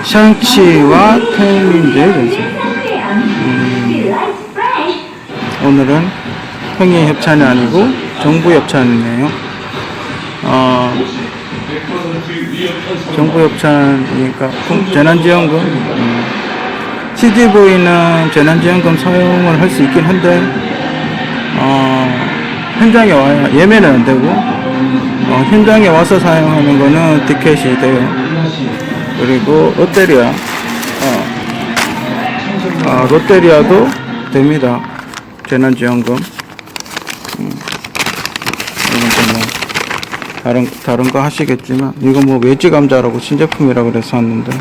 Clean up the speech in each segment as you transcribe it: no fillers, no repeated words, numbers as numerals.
샹치와 팽인제 전설. 오늘은 평의 협찬이 아니고 정부 협찬이네요. 정부 협찬이니까 재난지원금, CGV는 재난지원금 사용을 할 수 있긴 한데 현장에 와야 예매는 안 되고 현장에 와서 사용하는 거는 티켓이 돼요. 그리고 롯데리아도 됩니다. 재난지원금. 이건 뭐 다른 거 하시겠지만 이거 뭐 외지 감자라고 신제품이라고 그래서 샀는데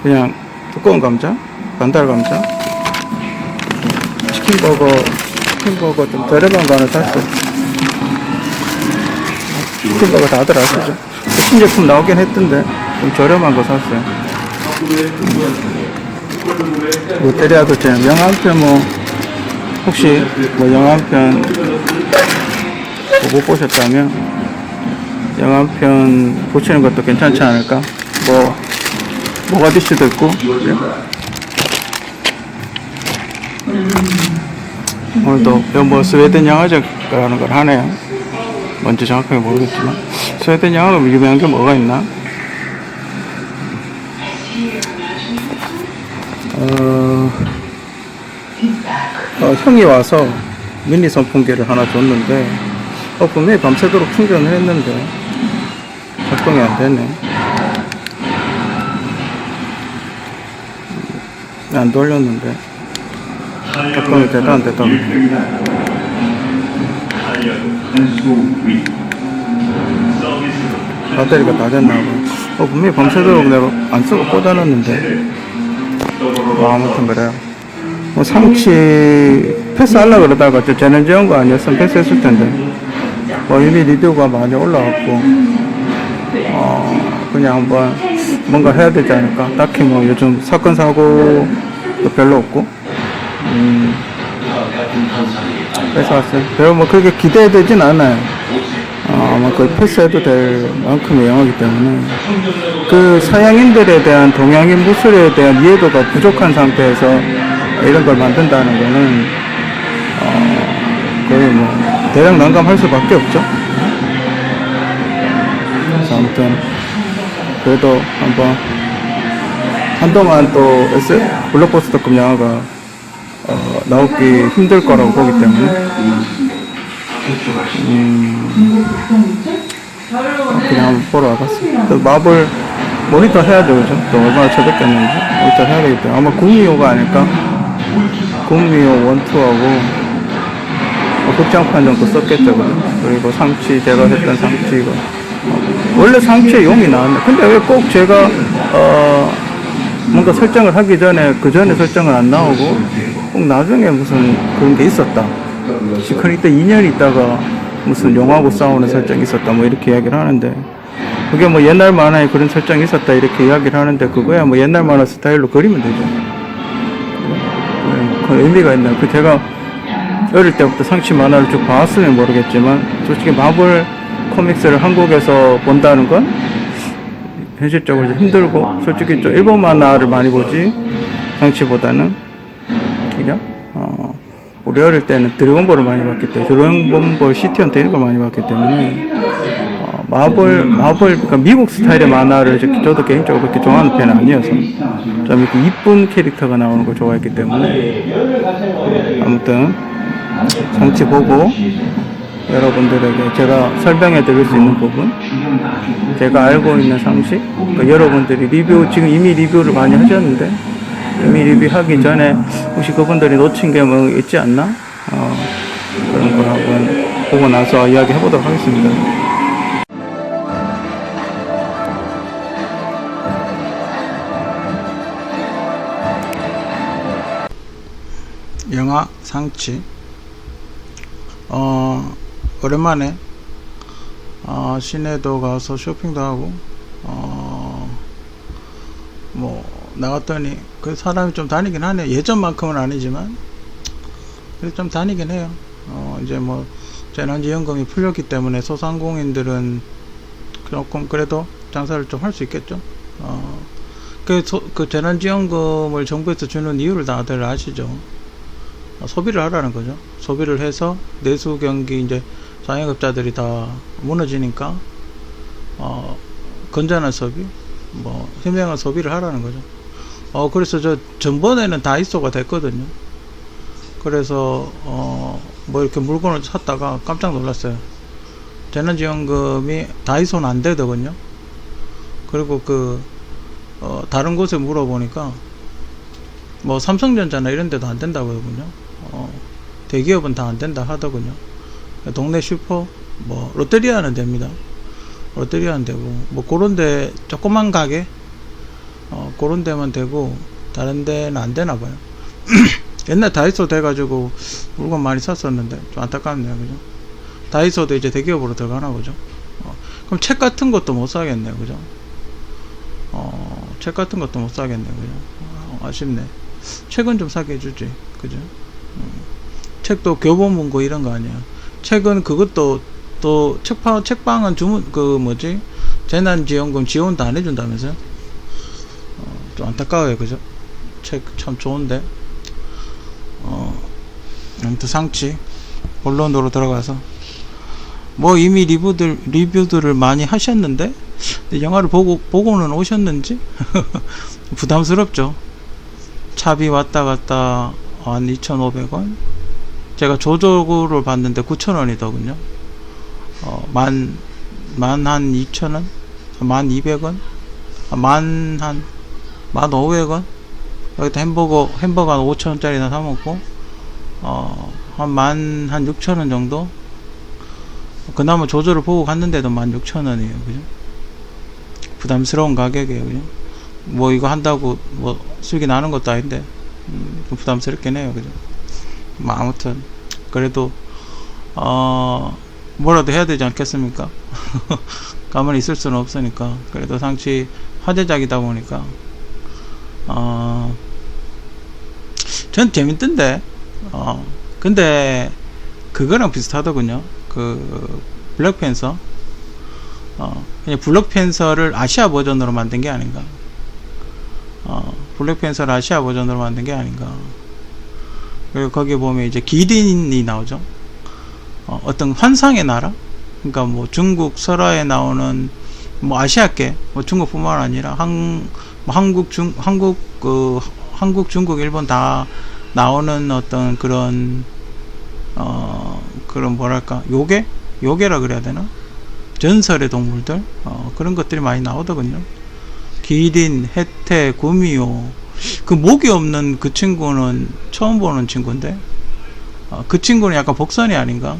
그냥 두꺼운 감자, 반달 감자, 치킨버거 좀 저렴한 거 하나 샀어요. 치킨버거 다들 아시죠? 신제품 나오긴 했던데 좀 저렴한 거 샀어요. 롯데리아도 제 영화편 혹시 영화편 못 보셨다면 영화편 보시는 것도 괜찮지 않을까? 모가디슈도 있고. 오늘도 스웨덴 영화제라는 걸 하네요. 뭔지 정확하게 모르겠지만 스웨덴 영화가 유명한 게 뭐가 있나? 형이 와서 미니 선풍기를 하나 줬는데 분명히 밤새도록 충전을 했는데 작동이 안 되네. 안 돌렸는데 작동이 되도 안 되도 배터리가 다 됐나봐. 분명히 밤새도록 내가 안 쓰고 꽂아놨는데 아무튼 그래요. 상치 패스하려고 그러다가 재난지원금 아니었으면 패스했을 텐데 이미 리뷰가 많이 올라왔고 그냥 한번 뭔가 해야 되지 않을까. 딱히 요즘 사건 사고도 별로 없고 그래서 왔어요. 별로 그렇게 기대되진 않아요. 아마 거의 패스해도 될 만큼의 영화이기 때문에 그 서양인들에 대한 동양인 무술에 대한 이해도가 부족한 상태에서 이런 걸 만든다는 거는 거의 대략 난감할 수밖에 없죠. 그래서 아무튼 그래도 한동안 또 블록버스터급 영화가 나오기 힘들 거라고 보기 때문에 그냥 한번 보러 와봤어요. 또 마블 모니터 해야죠, 그죠? 또 얼마나 쳐졌겠는지 모니터 해야 되기 때문에 아마 국미호가 아닐까? 국미호 1, 2하고 극장판 정도 썼겠죠. 그리고 상치, 제가 했던 상치가 원래 상치에 용이 나왔네. 근데 왜 꼭 제가 뭔가 설정을 하기 전에 그 전에 설정을 안 나오고 꼭 나중에 무슨 그런 게 있었다. 시크릿 때 2년 있다가 무슨 용하고 싸우는 설정이 있었다 이렇게 이야기를 하는데 그게 옛날 만화에 그런 설정이 있었다 이렇게 이야기를 하는데 그거야 옛날 만화 스타일로 그리면 되죠. 그 의미가 있나요? 제가 어릴 때부터 상치 만화를 쭉 봐왔으면 모르겠지만 솔직히 마블 코믹스를 한국에서 본다는 건 현실적으로 좀 힘들고 솔직히 좀 일본 만화를 많이 보지 상치보다는 그냥 우리 어릴 때는 드래곤볼을 많이 봤기 때문에 드래곤볼 시티헌터 이런 걸 많이 봤기 때문에 마블 그러니까 미국 스타일의 만화를 저도 개인적으로 그렇게 좋아하는 편은 아니어서 좀 이렇게 이쁜 캐릭터가 나오는 걸 좋아했기 때문에 아무튼 상치 보고 여러분들에게 제가 설명해 드릴 수 있는 부분 제가 알고 있는 상식 그러니까 여러분들이 지금 이미 리뷰를 많이 하셨는데 이미 리뷰하기 전에 혹시 그분들이 놓친 게 있지 않나? 그런 걸 한번 보고 나서 이야기 해보도록 하겠습니다. 영화 상치 오랜만에 시내도 가서 쇼핑도 하고 나갔더니 그 사람이 좀 다니긴 하네요. 예전만큼은 아니지만 그래도 좀 다니긴 해요. 이제 재난지원금이 풀렸기 때문에 소상공인들은 조금 그래도 장사를 좀 할 수 있겠죠. 그 재난지원금을 정부에서 주는 이유를 다들 아시죠? 소비를 하라는 거죠. 소비를 해서 내수 경기 이제 자영업자들이 다 무너지니까 건전한 소비, 뭐 현명한 소비를 하라는 거죠. 그래서 저 전번에는 다이소가 됐거든요. 그래서 뭐 이렇게 물건을 샀다가 깜짝 놀랐어요. 재난지원금이 다이소는 안 되더군요. 그리고 다른 곳에 물어보니까 뭐 삼성전자나 이런 데도 안 된다고 하더군요. 대기업은 다 안 된다 하더군요. 동네 슈퍼, 뭐 롯데리아는 됩니다. 롯데리아는 되고, 뭐 그런 데 조그만 가게 그런 데만 되고 다른 데는 안 되나 봐요. 옛날 다이소 돼가지고 물건 많이 샀었는데 좀 안타깝네요. 그죠? 다이소도 이제 대기업으로 들어가나 보죠. 그럼 책 같은 것도 못 사겠네요. 그죠? 책 같은 것도 못 사겠네요. 그죠? 아쉽네. 책은 좀 사게 해주지. 그죠? 책도 교보문고 이런 거 아니야. 책은 그것도 또 책방은 재난지원금 지원도 안 해준다면서요? 좀 안타까워요. 그죠? 책 참 좋은데. 아무튼 상치 본론으로 들어가서 뭐 이미 리뷰들을 많이 하셨는데 영화를 보고는 오셨는지 부담스럽죠. 차비 왔다 갔다 한 2,500원. 제가 조적으로 봤는데 9,000원이더군요. 만 한 2,000원, 1,200원, 한 1,500원. 여기다 햄버거 한 5,000원짜리나 사 먹고 한 6,000원 정도. 그나마 조조를 보고 갔는데도 16,000원이에요. 그죠? 부담스러운 가격이에요. 그죠? 뭐 이거 한다고 뭐 수익이 나는 것도 아닌데 좀 부담스럽긴 해요. 그죠? 뭐 아무튼 그래도 뭐라도 해야 되지 않겠습니까? 가만히 있을 수는 없으니까. 그래도 상치 화제작이다 보니까 전 재밌던데. 근데 그거랑 비슷하더군요. 그 블랙팬서. 그냥 블랙팬서를 아시아 버전으로 만든 게 아닌가. 블랙팬서를 아시아 버전으로 만든 게 아닌가. 그리고 거기에 보면 이제 기린이 나오죠. 어떤 환상의 나라. 그러니까 뭐 중국 설화에 나오는 뭐 아시아계, 뭐 중국뿐만 아니라 한국, 중국, 일본 다 나오는 어떤 그런 뭐랄까 요괴라 그래야 되나? 전설의 동물들 그런 것들이 많이 나오더군요. 기린, 해태, 구미호. 그 목이 없는 그 친구는 처음 보는 친구인데 그 친구는 약간 복선이 아닌가?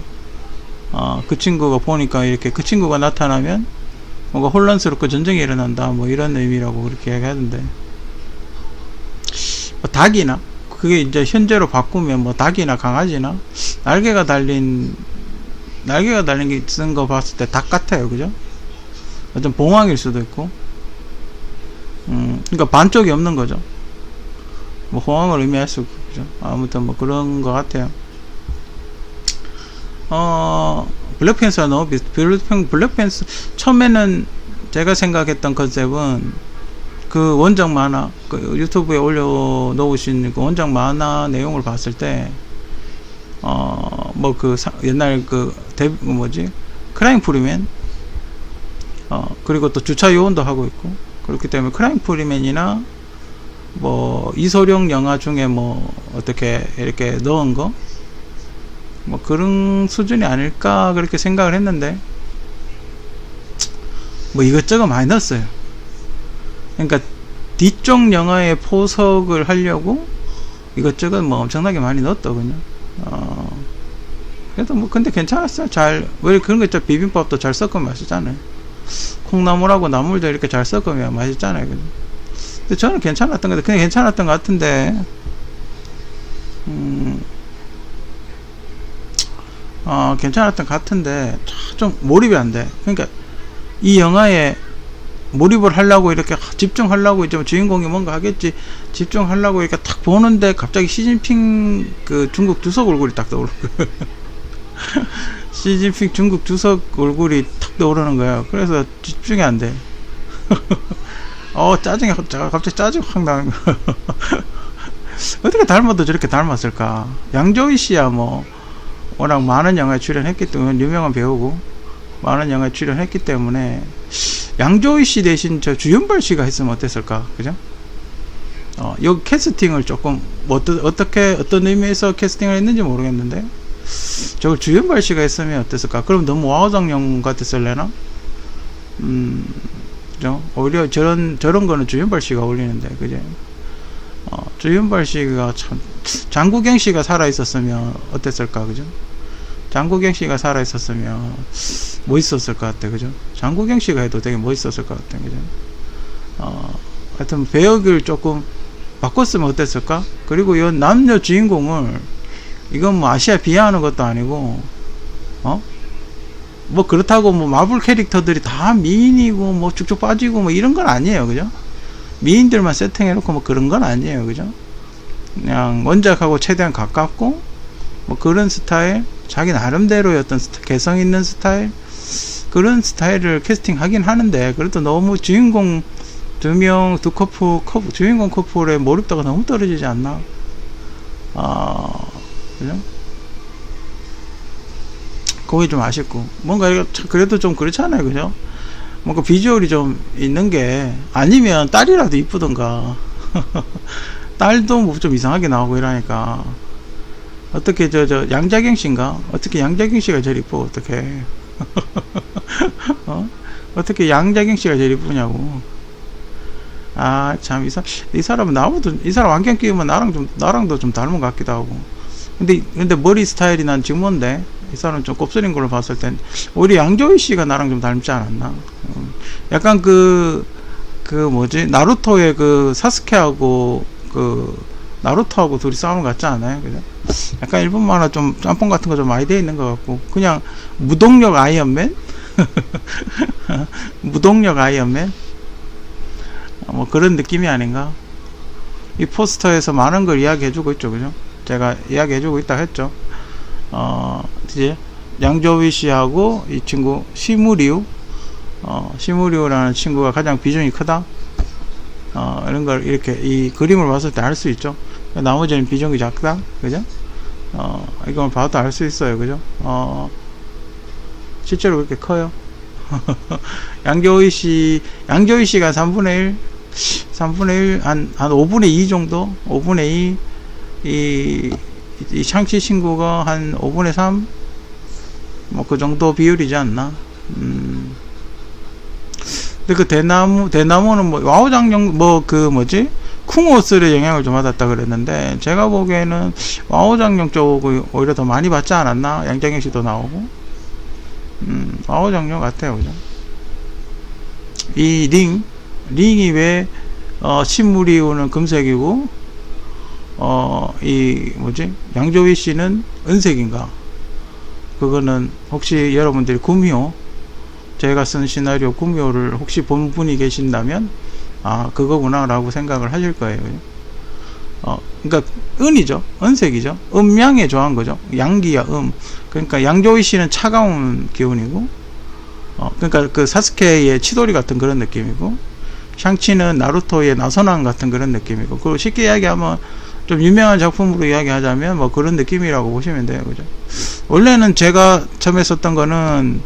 그 친구가 보니까 이렇게 그 친구가 나타나면 뭔가 혼란스럽고 전쟁이 일어난다 뭐 이런 의미라고 그렇게 얘기하던데 닭이나 그게 이제 현재로 바꾸면 뭐 닭이나 강아지나 날개가 달린 게 쓴 거 봤을 때 닭 같아요. 그죠? 좀 봉황일 수도 있고 그러니까 반쪽이 없는 거죠. 뭐 호황을 의미할 수 있고. 그죠? 아무튼 뭐 그런 거 같아요. 블랙팬서가 너무 블랙팬서 처음에는 제가 생각했던 컨셉은 그 원작 만화 그 유튜브에 올려놓으신 그 원작 만화 내용을 봤을 때 뭐 그 옛날 그 크라임 프리맨 그리고 또 주차 요원도 하고 있고 그렇기 때문에 크라임 프리맨이나 뭐 이소룡 영화 중에 뭐 어떻게 이렇게 넣은 거 뭐 그런 수준이 아닐까 그렇게 생각을 했는데 뭐 이것저것 많이 넣었어요. 그러니까 뒤쪽 영화에 포석을 하려고 이것저것 뭐 엄청나게 많이 넣었더군요. 그래도 뭐 근데 괜찮았어요. 왜 그런 거 있죠? 비빔밥도 잘 섞으면 맛있잖아요. 콩나물하고 나물도 이렇게 잘 섞으면 맛있잖아요. 근데 저는 괜찮았던 것 같은데 괜찮았던 것 같은데 좀 몰입이 안 돼. 그러니까 이 영화에 몰입을 하려고 이렇게 집중하려고 이제 주인공이 뭔가 하겠지 집중하려고 이렇게 탁 보는데 갑자기 시진핑 그 중국 주석 얼굴이 딱 떠오르고 시진핑 중국 주석 얼굴이 탁 떠오르는 거야. 그래서 집중이 안 돼. 짜증이 갑자기 짜증 확 나는 거. 어떻게 닮아도 저렇게 닮았을까? 양조위 씨야 뭐 워낙 많은 영화에 출연했기 때문에 유명한 배우고 많은 영화에 출연했기 때문에 양조위 씨 대신 저 주윤발 씨가 했으면 어땠을까? 그죠? 여기 캐스팅을 조금 어떤 의미에서 캐스팅을 했는지 모르겠는데 저걸 주윤발 씨가 했으면 어땠을까? 그럼 너무 와우장룡 같았을래나? 그죠? 오히려 저런 거는 주윤발 씨가 어울리는데, 그죠? 주윤발 씨가 참, 장국영 씨가 살아있었으면 어땠을까, 그죠? 장국영 씨가 살아있었으면 멋있었을 것 같아, 그죠? 장국영 씨가 해도 되게 멋있었을 것 같아, 그죠? 하여튼 배역을 조금 바꿨으면 어땠을까? 그리고 이 남녀 주인공을 이건 뭐 아시아 비하하는 것도 아니고 뭐 그렇다고 뭐 마블 캐릭터들이 다 미인이고 뭐 쭉쭉 빠지고 뭐 이런 건 아니에요, 그죠? 미인들만 세팅해놓고 뭐 그런 건 아니에요, 그죠? 그냥 원작하고 최대한 가깝고 뭐 그런 스타일, 자기 나름대로의 어떤 개성 있는 스타일, 그런 스타일을 캐스팅하긴 하는데 그래도 너무 주인공 두 커플 주인공 커플의 몰입도가 너무 떨어지지 않나? 그죠? 그게 좀 아쉽고 뭔가 이거 그래도 좀 그렇잖아요, 그죠? 뭔가 비주얼이 좀 있는 게 아니면 딸이라도 이쁘던가 딸도 뭐 좀 이상하게 나오고 이러니까 어떻게 저 양자경 씨인가? 어떻게 양자경 씨가 제일 이뻐? 어떻게 어떻게 양자경 씨가 제일 이쁘냐고. 참 이 사람은 나보다 이 사람 안경 끼우면 나랑도 좀 닮은 것 같기도 하고. 근데 머리 스타일이 난 지금 뭔데? 이 사람 좀 곱슬인 걸로 봤을 땐 오히려 양조위 씨가 나랑 좀 닮지 않았나? 약간 그 뭐지? 나루토의 그 사스케하고 나루토하고 둘이 싸우는 것 같지 않아요? 그죠? 약간 일본 만화 좀 짬뽕 같은 거 좀 많이 돼 있는 것 같고 그냥 무동력 아이언맨? 무동력 아이언맨? 뭐 그런 느낌이 아닌가? 이 포스터에서 많은 걸 이야기해주고 있죠, 그죠? 제가 이야기해주고 있다 했죠. 이제 양조위 씨하고 이 친구 시무리우라는 친구가 가장 비중이 크다. 이런 걸 이렇게 이 그림을 봤을 때 알 수 있죠. 나머지는 비중이 작다, 그죠? 이걸 봐도 알 수 있어요, 그죠? 실제로 그렇게 커요. 양조위 씨가 3분의 1, 한 5분의 2 정도? 5분의 2, 이 샹치 친구가 한 5분의 3? 뭐 그 정도 비율이지 않나? 근데 그 대나무는 뭐, 와우장룡, 쿵오슬의 영향을 좀 받았다 그랬는데, 제가 보기에는 와우장룡 쪽을 오히려 더 많이 받지 않았나? 양장영 씨도 나오고. 와우장룡 같아요, 그죠? 이 링이 왜, 신무리우는 금색이고, 양조위 씨는 은색인가? 그거는 혹시 여러분들이 구미호, 제가 쓴 시나리오 구미호를 혹시 본 분이 계신다면, 그거구나 라고 생각을 하실 거예요. 그러니까 은이죠. 은색이죠. 음양에 좋아한 거죠. 양기야 그러니까 양조위 씨는 차가운 기운이고, 그러니까 그 사스케의 치도리 같은 그런 느낌이고, 샹치는 나루토의 나선왕 같은 그런 느낌이고, 그리고 쉽게 이야기하면 좀 유명한 작품으로 이야기하자면 뭐 그런 느낌이라고 보시면 돼요, 그죠? 원래는 제가 처음에 썼던 거는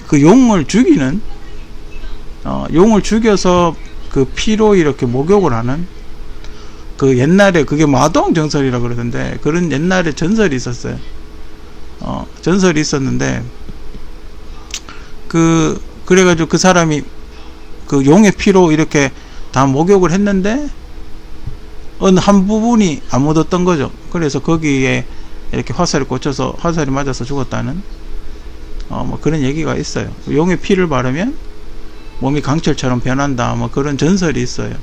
그 용을 죽이는, 용을 죽여서 그 피로 이렇게 목욕을 하는, 그 옛날에 그게 마동 전설이라 그러던데, 그런 옛날에 전설이 있었어요. 전설이 있었는데, 그래가지고 그 사람이 그 용의 피로 이렇게 다 목욕을 했는데, 어느 한 부분이 안 묻었던 거죠. 그래서 거기에 이렇게 화살이 꽂혀서 화살이 맞아서 죽었다는, 뭐 그런 얘기가 있어요. 용의 피를 바르면 몸이 강철처럼 변한다, 뭐 그런 전설이 있어요.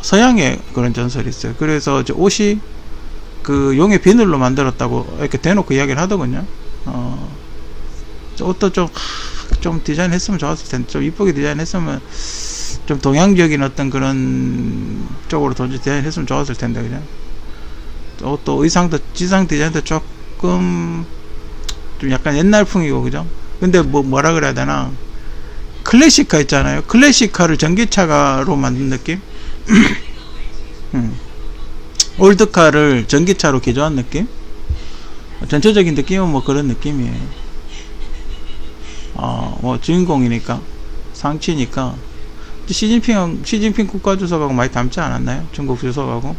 서양에 그런 전설이 있어요. 그래서 옷이 그 용의 비늘로 만들었다고 이렇게 대놓고 이야기를 하더군요. 옷도 좀 디자인 했으면 좋았을 텐데, 좀 이쁘게 디자인 했으면, 좀 동양적인 어떤 그런 쪽으로 디자인 했으면 좋았을 텐데, 그냥. 옷도 지상 디자인도 조금 좀 약간 옛날풍이고 그죠? 근데 뭐라 그래야 되나? 클래식카 있잖아요. 클래식카를 전기차로 만든 느낌? 올드카를 전기차로 개조한 느낌? 전체적인 느낌은 뭐 그런 느낌이에요. 뭐 주인공이니까, 상치니까. 시진핑 국가주석하고 많이 닮지 않았나요? 중국 주석하고.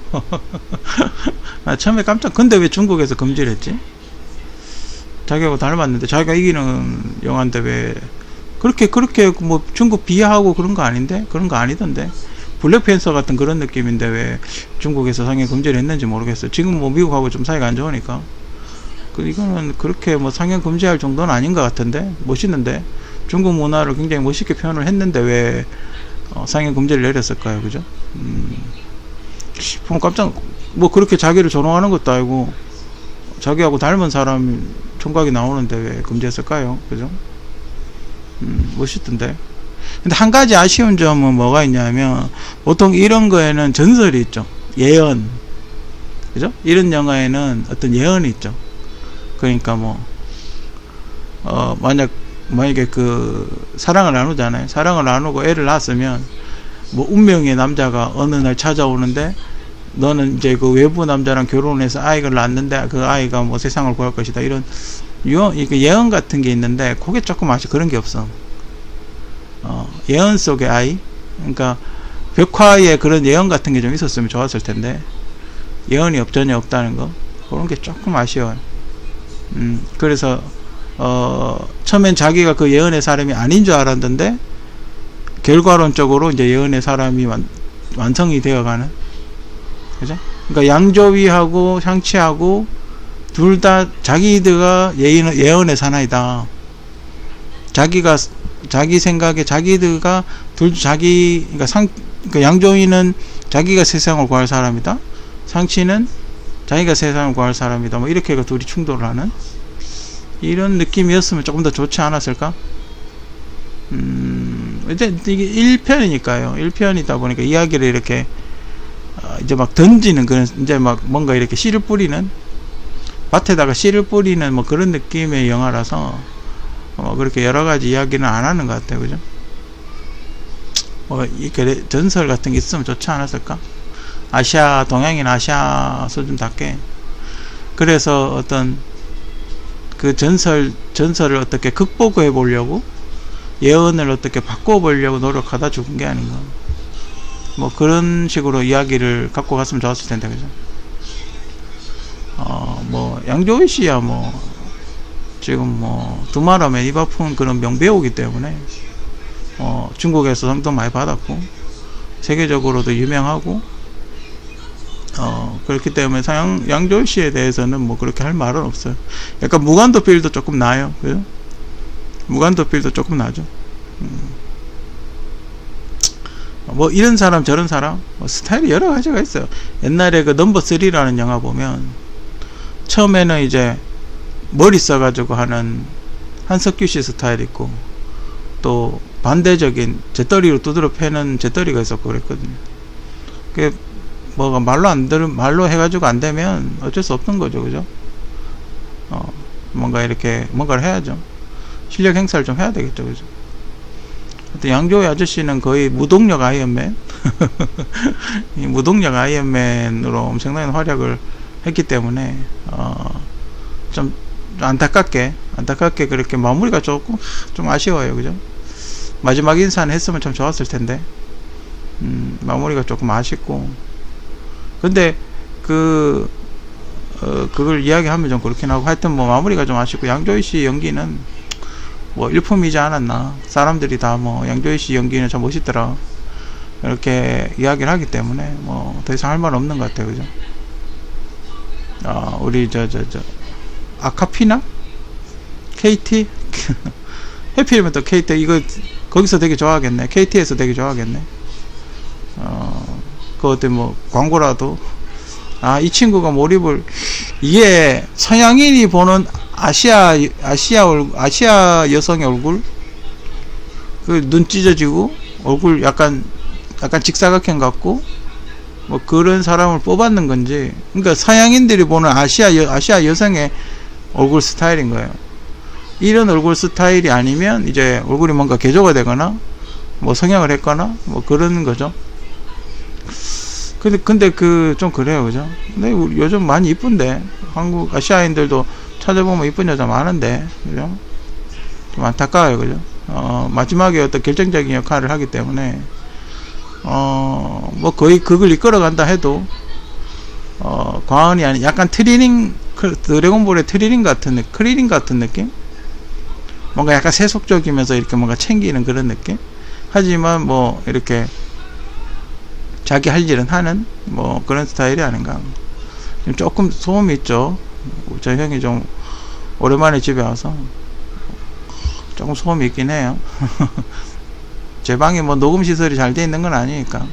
처음에 근데 왜 중국에서 금지를 했지? 자기하고 닮았는데, 자기가 이기는 영화인데 왜 그렇게 뭐 중국 비하하고 그런 거 아닌데? 그런 거 아니던데? 블랙팬서 같은 그런 느낌인데 왜 중국에서 상영 금지를 했는지 모르겠어요. 지금 뭐 미국하고 좀 사이가 안 좋으니까. 이거는 그렇게 뭐 상영 금지할 정도는 아닌 것 같은데? 멋있는데? 중국 문화를 굉장히 멋있게 표현을 했는데 왜 상영 금지를 내렸을까요? 그죠? 깜짝, 뭐 그렇게 자기를 조롱하는 것도 아니고, 자기하고 닮은 사람 총각이 나오는데 왜 금지했을까요? 그죠? 멋있던데. 근데 한 가지 아쉬운 점은 뭐가 있냐면, 보통 이런 거에는 전설이 있죠. 예언. 그죠? 이런 영화에는 어떤 예언이 있죠. 그러니까 만약에 사랑을 나누잖아요. 사랑을 나누고 애를 낳았으면, 뭐, 운명의 남자가 어느 날 찾아오는데, 너는 이제 그 외부 남자랑 결혼해서 아이를 낳았는데, 그 아이가 뭐 세상을 구할 것이다. 이런, 예언 같은 게 있는데, 그게 조금 그런 게 없어. 예언 속의 아이? 그러니까, 벽화에 그런 예언 같은 게 좀 있었으면 좋았을 텐데, 예언이 전혀 없다는 거. 그런 게 조금 아쉬워요. 그래서, 처음엔 자기가 그 예언의 사람이 아닌 줄 알았는데, 결과론적으로 이제 예언의 사람이 완성이 되어가는, 그죠? 그러니까 양조위하고 샹치하고 둘 다 자기들가 예언의 사나이다. 자기 생각에 자기들가 그러니까 양조위는 자기가 세상을 구할 사람이다. 샹치는 자기가 세상을 구할 사람이다. 뭐 이렇게 둘이 충돌을 하는 이런 느낌이었으면 조금 더 좋지 않았을까? 이제 이게 1편이니까요. 1편이다 보니까 이야기를 이렇게 이제 막 던지는 그런, 이제 막 뭔가 이렇게 씨를 뿌리는, 밭에다가 씨를 뿌리는 뭐 그런 느낌의 영화라서 그렇게 여러 가지 이야기는 안 하는 것 같아요. 그죠? 이렇게 전설 같은 게 있으면 좋지 않았을까? 동양인 아시아 수준답게. 그래서 어떤 그 전설을 어떻게 극복해 보려고, 예언을 어떻게 바꿔 보려고 노력하다 죽은 게 아닌가. 뭐 그런 식으로 이야기를 갖고 갔으면 좋았을 텐데, 그죠? 뭐 양조위 씨야 뭐 지금 뭐 두마라면 입 아픈 그런 명배우기 때문에 중국에서 상도 많이 받았고 세계적으로도 유명하고 그렇기 때문에 양조위 씨에 대해서는 뭐 그렇게 할 말은 없어요. 약간 무간도 필도 조금 나요. 그죠? 무간도 필도 조금 나죠. 뭐 이런 사람 저런 사람 뭐 스타일이 여러 가지가 있어요. 옛날에 그 넘버 3라는 영화 보면 처음에는 이제 머리 써가지고 하는 한석규 씨 스타일 있고, 또 반대적인 재떨이로 두드려 패는 재떨이가 있었고 그랬거든요. 그게 뭐가 말로 해가지고 안 되면 어쩔 수 없는 거죠. 그죠? 뭔가를 해야죠. 실력 행사를 좀 해야 되겠죠. 그죠? 양조위 아저씨는 거의 무동력 아이언맨 이 무동력 아이언맨으로 엄청난 활약을 했기 때문에 좀 안타깝게 그렇게 마무리가 조금 좀 아쉬워요. 그죠? 마지막 인사는 했으면 참 좋았을 텐데 마무리가 조금 아쉽고, 근데 그걸 이야기하면 좀 그렇긴 하고, 하여튼 뭐 마무리가 좀 아쉽고, 양조위 씨 연기는 뭐 일품이지 않았나. 사람들이 다 뭐 양조위 씨 연기는 참 멋있더라 이렇게 이야기를 하기 때문에 뭐 더 이상 할 말 없는 것 같아요. 그죠? 우리 아카피나? KT? 해피면 또 KT 이거 거기서 되게 좋아하겠네. KT에서 되게 좋아하겠네. 그것도 뭐 광고라도 이 친구가 몰입을, 이게 서양인이 보는 아시아 여성의 얼굴, 그 눈 찢어지고 얼굴 약간 직사각형 같고 뭐 그런 사람을 뽑았는 건지, 그러니까 서양인들이 보는 아시아 여성의 얼굴 스타일인 거예요. 이런 얼굴 스타일이 아니면 이제 얼굴이 뭔가 개조가 되거나 뭐 성형을 했거나 뭐 그런 거죠. 근데 그 좀 그래요, 그죠? 근데 요즘 많이 이쁜데 한국 아시아인들도 찾아보면 이쁜 여자 많은데, 그죠? 좀 안타까워요, 그죠? 마지막에 어떤 결정적인 역할을 하기 때문에 뭐 거의 그걸 이끌어간다 해도 과언이 아닌 약간 드래곤볼의 클리닝 같은 느낌? 뭔가 약간 세속적이면서 이렇게 뭔가 챙기는 그런 느낌? 하지만 뭐 이렇게 자기 할 일은 하는 뭐 그런 스타일이 아닌가. 조금 소음이 있죠. 저 형이 좀 오랜만에 집에 와서 조금 소음이 있긴 해요. 제 방에 뭐 녹음 시설이 잘 돼 있는 건 아니니까.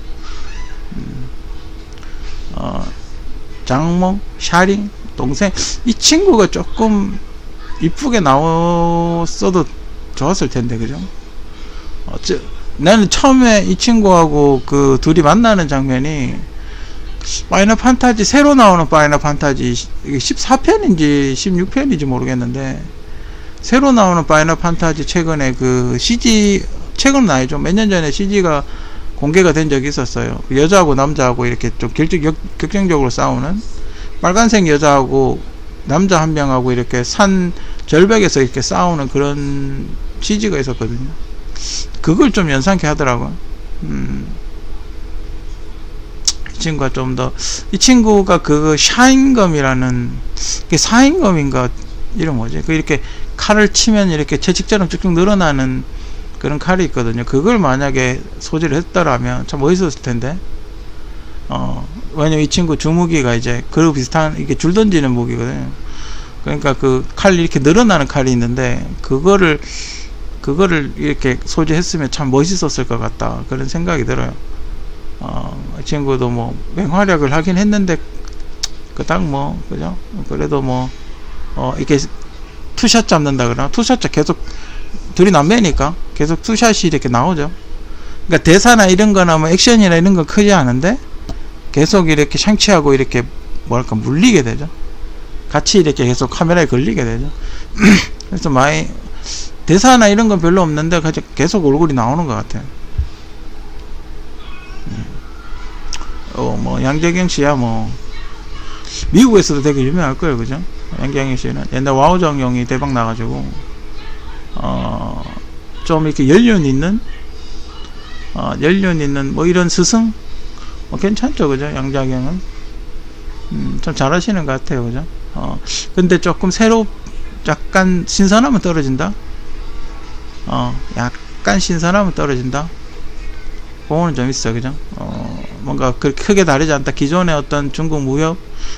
장몽, 샤링, 동생, 이 친구가 조금 이쁘게 나왔어도 좋았을 텐데, 그죠? 나는 처음에 이 친구하고 그 둘이 만나는 장면이 파이널 판타지, 새로 나오는 파이널 판타지 14편인지 16편인지 모르겠는데, 새로 나오는 파이널 판타지 최근에 그 CG, 최근은 아니죠. 몇 년 전에 CG가 공개가 된 적이 있었어요. 여자하고 남자하고 이렇게 좀 격정적으로 싸우는, 빨간색 여자하고 남자 한 명하고 이렇게 산 절벽에서 이렇게 싸우는 그런 CG가 있었거든요. 그걸 좀 연상케 하더라고요. 이 친구가 좀 더, 이 친구가 그 샤인검이라는, 그 사인검인가 이름 뭐지? 그 이렇게 칼을 치면 이렇게 채찍처럼 쭉쭉 늘어나는 그런 칼이 있거든요. 그걸 만약에 소지를 했더라면 참 멋있었을 텐데. 왜냐면 이 친구 주무기가 이제 그 비슷한, 이게 줄 던지는 무기거든요. 그러니까 그 칼, 이렇게 늘어나는 칼이 있는데, 그거를 이렇게 소지했으면 참 멋있었을 것 같다. 그런 생각이 들어요. 이 친구도 뭐, 맹활약을 하긴 했는데, 그닥 뭐, 그죠? 그래도 뭐, 이렇게 투샷 잡는다 그러나? 투샷 계속, 둘이 남매니까 계속 투샷이 이렇게 나오죠. 그러니까 대사나 이런 거나 뭐 액션이나 이런 건 크지 않은데, 계속 이렇게 샹치하고 이렇게 뭐랄까 물리게 되죠. 같이 이렇게 계속 카메라에 걸리게 되죠. 그래서 많이 대사나 이런 건 별로 없는데 계속 얼굴이 나오는 것 같아요. 뭐 양재경 씨야 뭐 미국에서도 되게 유명할 거예요, 그죠? 양재경 씨는 옛날 와우정용이 대박 나가지고 좀 이렇게 연륜 있는 뭐 이런 스승 괜찮죠, 그죠? 양자경은 좀 잘하시는 것 같아요, 그죠? 근데 조금 약간 신선함은 떨어진다. 약간 신선함은 떨어진다. 그거는 좀 있어, 그죠? 뭔가 그렇게 크게 다르지 않다. 기존의 어떤 중국 무협,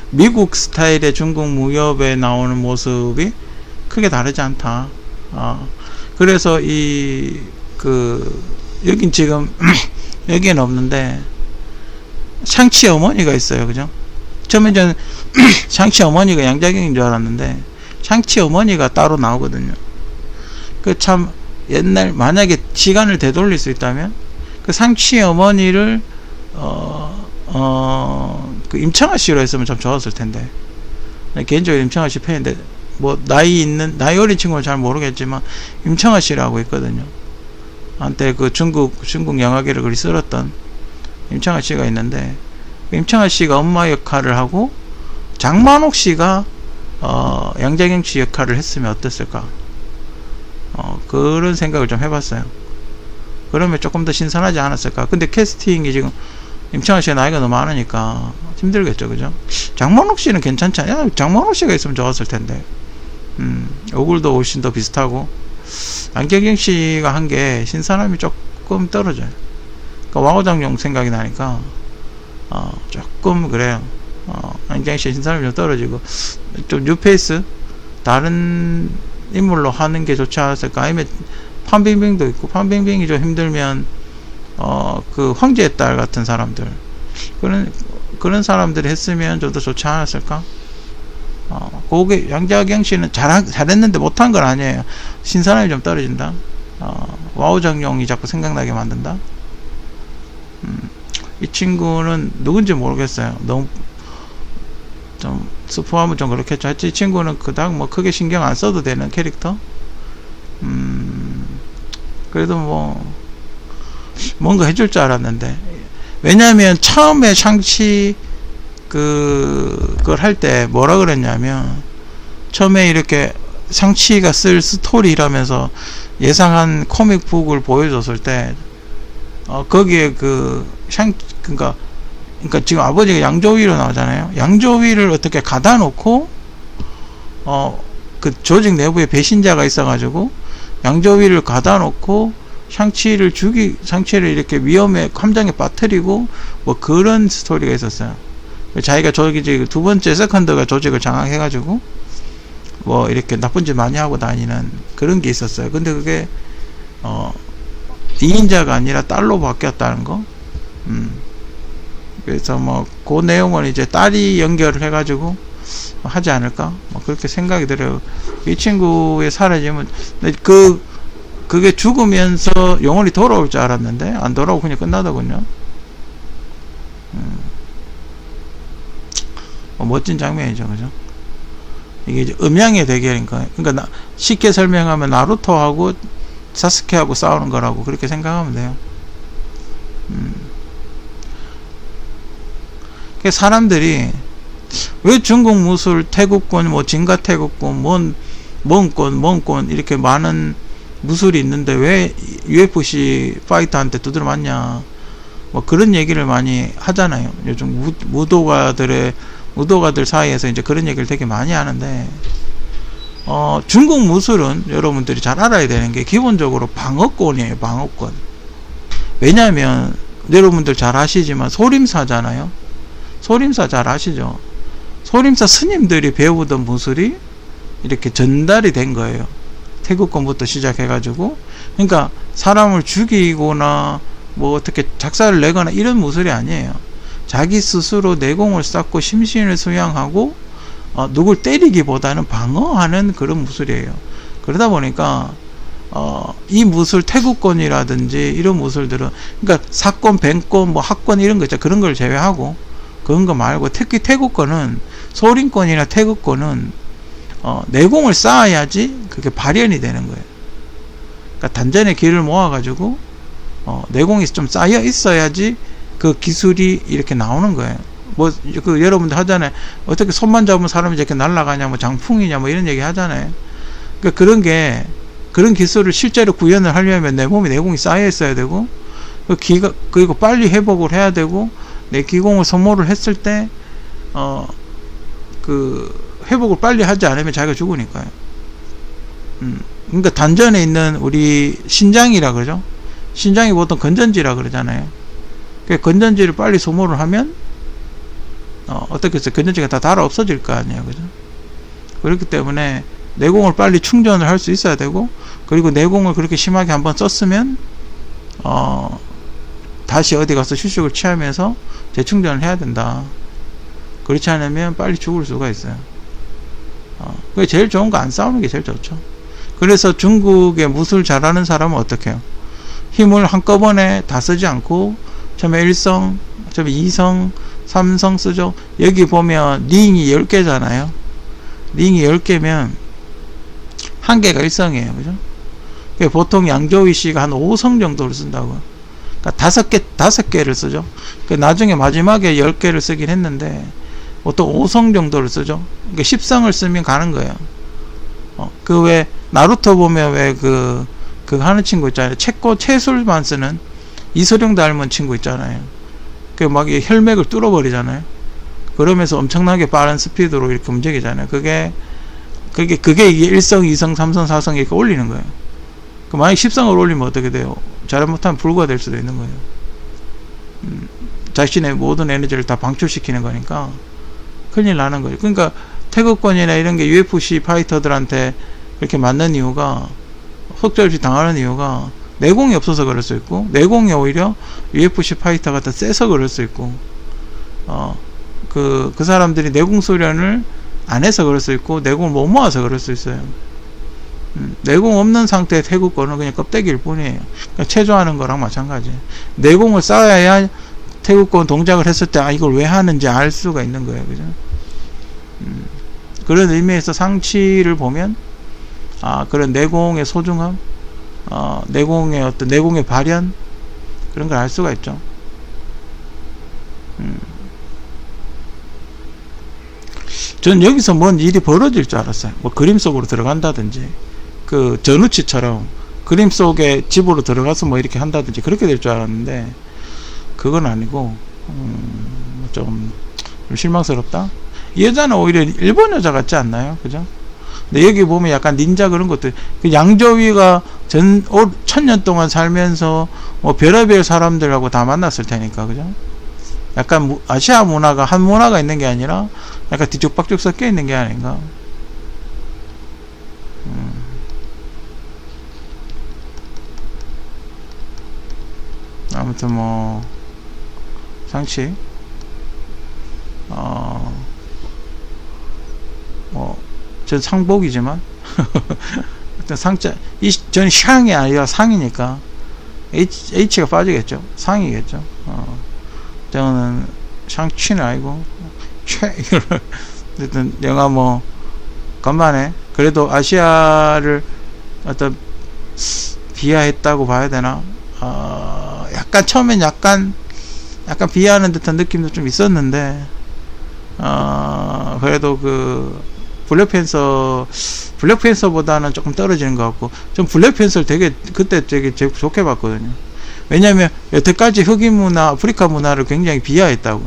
미국 스타일의 중국 무협에 나오는 모습이 크게 다르지 않다. 그래서 여긴 지금 여기는 없는데 샹치 어머니가 있어요, 그죠? 처음에 저는 샹치 어머니가 양자경인 줄 알았는데 샹치 어머니가 따로 나오거든요. 그 참 옛날 만약에 시간을 되돌릴 수 있다면 그 샹치 어머니를 그 임청아 씨로 했으면 참 좋았을 텐데. 개인적으로 임청아 씨 팬인데 뭐 나이 어린 친구는 잘 모르겠지만 임청아 씨라고 있거든요. 한때 그 중국 영화계를 그리 쓸었던 임청아 씨가 있는데, 임청아 씨가 엄마 역할을 하고 장만옥 씨가 양자경 씨 역할을 했으면 어땠을까? 그런 생각을 좀 해봤어요. 그러면 조금 더 신선하지 않았을까? 근데 캐스팅이 지금 임청아 씨가 나이가 너무 많으니까 힘들겠죠, 그죠? 장만옥 씨는 괜찮잖아요. 장만옥 씨가 있으면 좋았을 텐데. 얼굴도 훨씬 더 비슷하고 양자경 씨가 한 게 신선함이 조금 떨어져요. 그러니까 와우장용 생각이 나니까 조금 그래요. 양자경 씨의 신선함이 좀 떨어지고 좀 뉴페이스 다른 인물로 하는 게 좋지 않았을까? 아니면 판빙빙도 있고, 판빙빙이 좀 힘들면 그 황제의 딸 같은 사람들, 그런 사람들이 했으면 좀 더 좋지 않았을까? 그게 양자경 씨는 잘했는데 못한 건 아니에요. 신선함이 좀 떨어진다. 와우장용이 자꾸 생각나게 만든다. 이 친구는 누군지 모르겠어요. 너무 좀 스포하면 좀 그렇겠죠. 하여튼 이 친구는 그닥 뭐 크게 신경 안 써도 되는 캐릭터. 그래도 뭐 뭔가 해줄 줄 알았는데, 왜냐면 처음에 샹치 그걸 할 때 뭐라 그랬냐면, 처음에 이렇게 샹치가 쓸 스토리라면서 예상한 코믹북을 보여줬을 때 거기에 그러니까 지금 아버지가 양조위로 나오잖아요. 양조위를 어떻게 가다 놓고 그 조직 내부에 배신자가 있어가지고 양조위를 가다 놓고 샹치를 이렇게 위험에 함정에 빠뜨리고 뭐 그런 스토리가 있었어요. 자기가 저기 두 번째 세컨드가 조직을 장악해가지고 뭐 이렇게 나쁜 짓 많이 하고 다니는 그런 게 있었어요. 근데 그게 2인자가 아니라 딸로 바뀌었다는 거. 그래서 뭐 그 내용은 이제 딸이 연결을 해가지고 하지 않을까, 뭐 그렇게 생각이 들어요. 이 친구의 사라짐은 그게 죽으면서 영혼이 돌아올 줄 알았는데 안 돌아오고 그냥 끝나더군요. 멋진 장면이죠, 그죠? 이게 이제 음양의 대결인가. 그러니까 쉽게 설명하면 나루토하고 사스케하고 싸우는 거라고 그렇게 생각하면 돼요. 사람들이 왜 중국 무술, 태국권, 뭐 진가 태국권, 몽권 이렇게 많은 무술이 있는데 왜 UFC 파이터한테 두드려 맞냐, 뭐 그런 얘기를 많이 하잖아요. 요즘 무도가들 사이에서 이제 그런 얘기를 되게 많이 하는데, 중국 무술은 여러분들이 잘 알아야 되는 게 기본적으로 방어권이에요. 방어권. 왜냐하면 여러분들 잘 아시지만 소림사잖아요. 소림사 잘 아시죠? 소림사 스님들이 배우던 무술이 이렇게 전달이 된 거예요. 태국권부터 시작해가지고. 그러니까 사람을 죽이거나 뭐 어떻게 작사를 내거나 이런 무술이 아니에요. 자기 스스로 내공을 쌓고 심신을 수양하고 누굴 때리기보다는 방어하는 그런 무술이에요. 그러다 보니까 이 무술, 태국권이라든지 이런 무술들은, 그러니까 사권, 뱅권, 뭐 학권 이런 거 있죠. 그런 걸 제외하고, 그런 거 말고 특히 태국권은, 소림권이나 태국권은 내공을 쌓아야지 그게 발현이 되는 거예요. 그러니까 단전에 기를 모아가지고 내공이 좀 쌓여 있어야지 그 기술이 이렇게 나오는 거예요. 뭐 그 여러분들 하잖아요. 어떻게 손만 잡으면 사람이 이렇게 날아가냐, 뭐 장풍이냐, 뭐 이런 얘기 하잖아요. 그러니까 그런 기술을 실제로 구현을 하려면 내 몸에 내공이 쌓여 있어야 되고, 그리고 빨리 회복을 해야 되고, 내 기공을 소모를 했을 때 회복을 빨리 하지 않으면 자기가 죽으니까요. 그러니까 단전에 있는 우리 신장이라 그러죠. 신장이 보통 건전지라 그러잖아요. 건전지를 빨리 소모를 하면 어떻게 해서 건전지가 다 달아 없어질 거 아니에요, 그죠? 그렇기 때문에 내공을 빨리 충전을 할 수 있어야 되고, 그리고 내공을 그렇게 심하게 한번 썼으면 다시 어디 가서 휴식을 취하면서 재충전을 해야 된다. 그렇지 않으면 빨리 죽을 수가 있어요. 그게 제일 좋은 거 안 싸우는 게 제일 좋죠. 그래서 중국의 무술 잘하는 사람은 어떻게 해요? 힘을 한꺼번에 다 쓰지 않고 처음에 1성, 처음에 2성, 3성 쓰죠. 여기 보면 링이 10개잖아요. 링이 10개면 한 개가 1성이에요. 그죠? 보통 양조위 씨가 한 5성 정도를 쓴다고. 그러니까 5개를 쓰죠. 나중에 마지막에 10개를 쓰긴 했는데 보통 5성 정도를 쓰죠. 그러니까 10성을 쓰면 가는 거예요. 그 왜 나루토 보면 왜 그 하는 친구 있잖아요. 채술만 쓰는 이소룡 닮은 친구 있잖아요. 막 혈맥을 뚫어버리잖아요. 그러면서 엄청나게 빠른 스피드로 이렇게 움직이잖아요. 그게 이게 1성, 2성, 3성, 4성 이렇게 올리는 거예요. 만약 10성을 올리면 어떻게 돼요? 잘못하면 불구가 될 수도 있는 거예요. 자신의 모든 에너지를 다 방출시키는 거니까 큰일 나는 거예요. 그러니까 태극권이나 이런 게 UFC 파이터들한테 이렇게 맞는 이유가, 속절없이 당하는 이유가 내공이 없어서 그럴 수 있고, 내공이 오히려 UFC 파이터가 더 세서 그럴 수 있고, 그 사람들이 내공 수련을 안 해서 그럴 수 있고, 내공을 못 모아서 그럴 수 있어요. 내공 없는 상태의 태국권은 그냥 껍데기일 뿐이에요. 그러니까 체조하는 거랑 마찬가지. 내공을 쌓아야 태국권 동작을 했을 때 이걸 왜 하는지 알 수가 있는 거예요. 그죠? 그런 의미에서 상치를 보면 그런 내공의 소중함, 내공의 어떤 내공의 발현, 그런 걸 알 수가 있죠. 전 여기서 뭔 일이 벌어질 줄 알았어요. 뭐 그림 속으로 들어간다든지, 그 전우치처럼 그림 속에 집으로 들어가서 뭐 이렇게 한다든지 그렇게 될 줄 알았는데 그건 아니고 좀 실망스럽다. 이 여자는 오히려 일본 여자 같지 않나요? 그죠? 근데 여기 보면 약간 닌자 그런 것들, 그 양조위가 1000년 동안 살면서 뭐 별의별 사람들하고 다 만났을 테니까, 그죠? 약간 아시아 문화가 한 문화가 있는 게 아니라 약간 뒤죽박죽 섞여 있는 게 아닌가. 아무튼 뭐 상치 전 상복이지만 일단 상자 전 샹이 아니라 상이니까 H가 빠지겠죠. 상이겠죠. 저는 샹치는 아니고 어쨌든 영화 뭐 간만에 그래도 아시아를 어떤 비하했다고 봐야 되나. 약간 처음엔 약간 비하하는 듯한 느낌도 좀 있었는데 그래도 그 블랙팬서보다는 조금 떨어지는 것 같고, 전 블랙팬서를 그때 되게 좋게 봤거든요. 왜냐면 여태까지 흑인 문화, 아프리카 문화를 굉장히 비하했다고.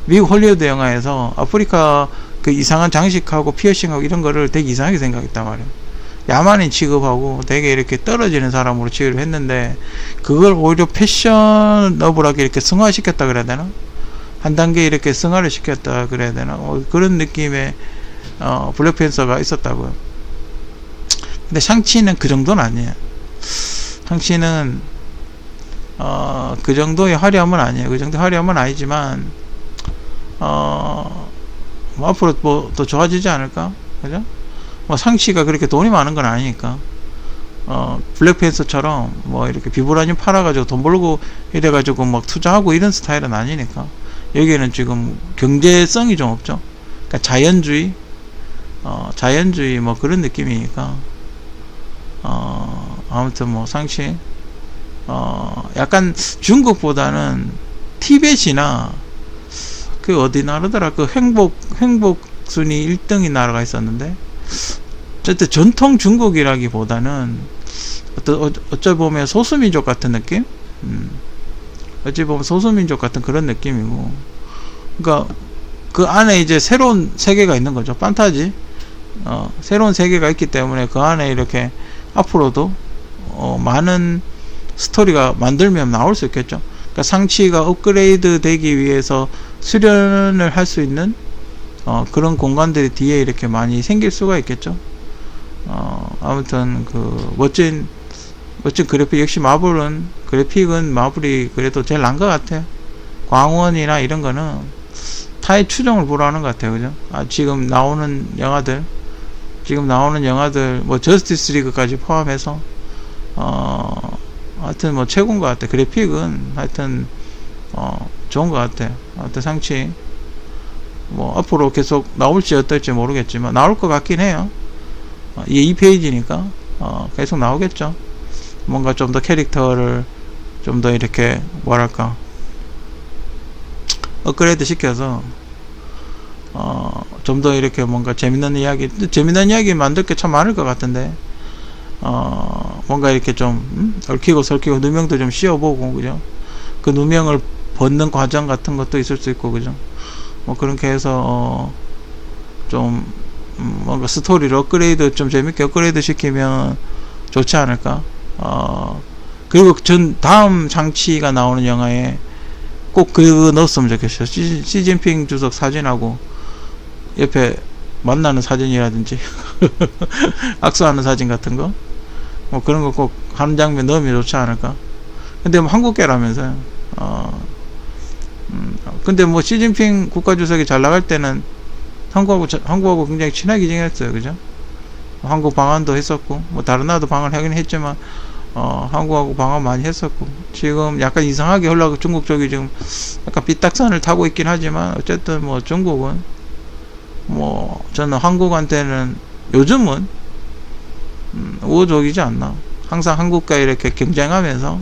미국 헐리우드 영화에서 아프리카 그 이상한 장식하고 피어싱하고 이런 거를 되게 이상하게 생각했단 말이에요. 야만인 취급하고 되게 이렇게 떨어지는 사람으로 취급을 했는데, 그걸 오히려 패셔너블하게 이렇게 승화시켰다 그래야 되나? 한 단계 이렇게 승화를 시켰다 그래야 되나? 그런 느낌의 블랙팬서가 있었다고요. 근데 샹치는 그 정도는 아니에요. 샹치는 그 정도의 화려함은 아니에요. 그 정도의 화려함은 아니지만 뭐 앞으로 뭐 더 좋아지지 않을까? 그죠? 뭐 상치가 그렇게 돈이 많은 건 아니니까. 블랙팬서처럼 뭐 이렇게 비브라늄 팔아가지고 돈 벌고 이래가지고 막 투자하고 이런 스타일은 아니니까. 여기에는 지금 경제성이 좀 없죠. 그러니까 자연주의 뭐 그런 느낌이니까. 아무튼 뭐 상치 약간 중국보다는 티벳이나 그 어디 나라더라, 그 행복 순위 1등인 나라가 있었는데, 어쨌든 전통 중국이라기보다는 어찌 보면 소수민족 같은 느낌? 어찌 보면 소수민족 같은 그런 느낌이고, 그러니까 그 안에 이제 새로운 세계가 있는 거죠. 판타지. 새로운 세계가 있기 때문에 그 안에 이렇게 앞으로도 많은 스토리가 만들면 나올 수 있겠죠. 그러니까 상치가 업그레이드 되기 위해서 수련을 할 수 있는 그런 공간들이 뒤에 이렇게 많이 생길 수가 있겠죠. 아무튼 그 멋진 그래픽, 역시 마블은 그래픽은 마블이 그래도 제일 나은 것 같아요. 광원이나 이런 거는 타의 추종을 불허하는 것 같아요. 그죠? 지금 나오는 영화들 뭐 저스티스 리그까지 포함해서 하여튼 뭐 최고인 것 같아요. 그래픽은 하여튼 좋은 것 같아요. 하여튼 상치 뭐 앞으로 계속 나올지 어떨지 모르겠지만 나올 것 같긴 해요. 이게 2페이지니까 계속 나오겠죠. 뭔가 좀 더 캐릭터를 좀 더 이렇게 뭐랄까 업그레이드 시켜서 좀 더 이렇게 뭔가 재밌는 이야기 만들 게 참 많을 것 같은데, 뭔가 이렇게 좀 얽히고 설키고 누명도 좀 씌워보고, 그죠? 그 누명을 벗는 과정 같은 것도 있을 수 있고, 그죠? 뭐 그렇게 해서 좀 뭔가 스토리를 좀 재밌게 업그레이드 시키면 좋지 않을까. 그리고 전 다음 장치가 나오는 영화에 꼭 그거 넣었으면 좋겠어요. 시진핑 주석 사진하고 옆에 만나는 사진이라든지 악수하는 사진 같은 거, 뭐 그런 거 꼭 한 장면 넣으면 좋지 않을까. 근데 뭐 한국계라면서요. 근데 뭐 시진핑 국가주석이 잘 나갈 때는 한국하고 굉장히 친하게 지냈어요. 그죠? 한국 방한도 했었고, 뭐 다른 나라도 방한 하긴 했지만 한국하고 방한 많이 했었고, 지금 약간 이상하게 흘러가고 중국 쪽이 지금 약간 삐딱선을 타고 있긴 하지만, 어쨌든 뭐 중국은 뭐 저는 한국한테는 요즘은 우호적이지 않나. 항상 한국과 이렇게 경쟁하면서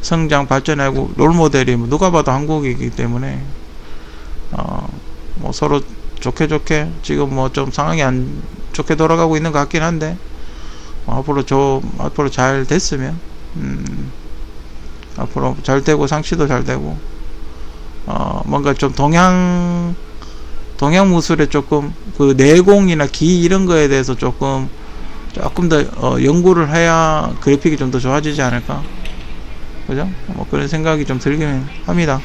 성장 발전하고 롤모델이 뭐 누가 봐도 한국이기 때문에 뭐 서로 좋게 지금 뭐 좀 상황이 안 좋게 돌아가고 있는 것 같긴 한데 앞으로 잘 됐으면 앞으로 잘 되고 상시도 잘 되고 뭔가 좀 동양 무술에 조금 그 내공이나 기 이런 거에 대해서 조금 더 연구를 해야 그래픽이 좀 더 좋아지지 않을까, 그죠? 뭐 그런 생각이 좀 들긴 합니다.